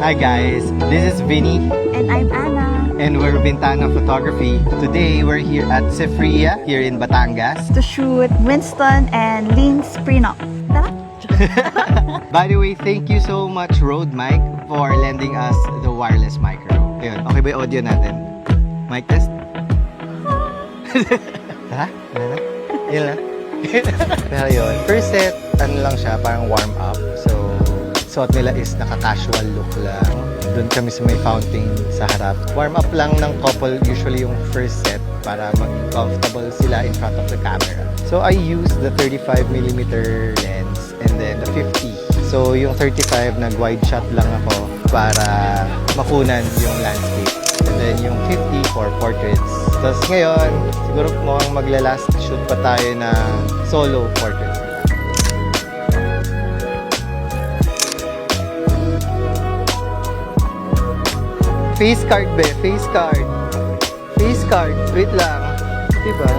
Hi guys, this is Vinny And I'm Anna. and we're Bintana Photography. Today we're here at Cefria here in Batangas. To shoot Winston and Lynn's prenup. Tara! By the way, thank you so much Rode Mic for lending us the wireless micro. Ayun, okay ba yung audio natin? Mic test? Ha? Ano na? Yun lang? Pero yun, first set, ano lang siya, parang warm up. So, suot nila is naka-casual look lang. Doon kami sa may fountain sa harap. Warm up lang ng couple, usually yung first set para maging comfortable sila in front of the camera. So, I used the 35mm lens and then the 50. So, yung 35, nag-wide shot lang ako para makunan yung landscape. And then yung 50 for portraits. Tapos ngayon, siguro mukhang magla-last shoot pa tayo na solo portraits. Face card be, face card. Face card, wait lang. Diba?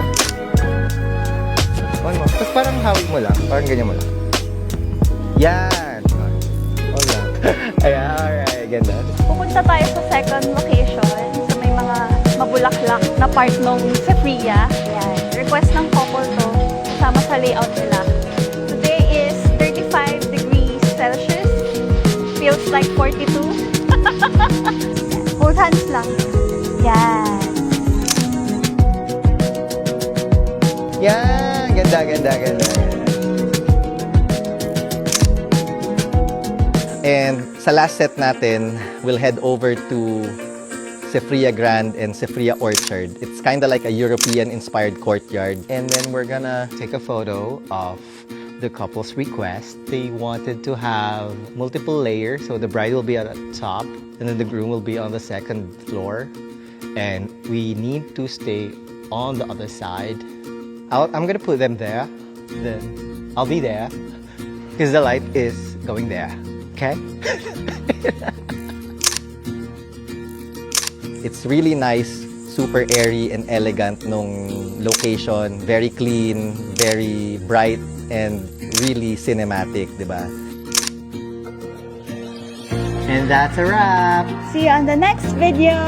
On mo. Tapos parang hawig mo lang, parang ganyan mo lang. Yan. On lang. Ayan, alright, ganda. Pupunta tayo sa second location. So may mga mabulaklak na part ng Cefria. Ayan. Request ng couple to. Kasama sa layout nila. Today is 35 degrees Celsius. Feels like 42. Both hands lang. Yan. Yan, ganda, ganda, ganda. And sa last set natin, we'll head over to Cefria Grand and Cefria Orchard. It's kind of like a European-inspired courtyard. And then we're gonna take a photo of the couple's request. They wanted to have multiple layers, so the bride will be at the top, and then the groom will be on the second floor. And we need to stay on the other side. I'm gonna put them there, then I'll be there, because the light is going there, okay? It's really nice, super airy and elegant nung location, very clean, very bright, and really cinematic, diba? And that's a wrap! See you on the next video!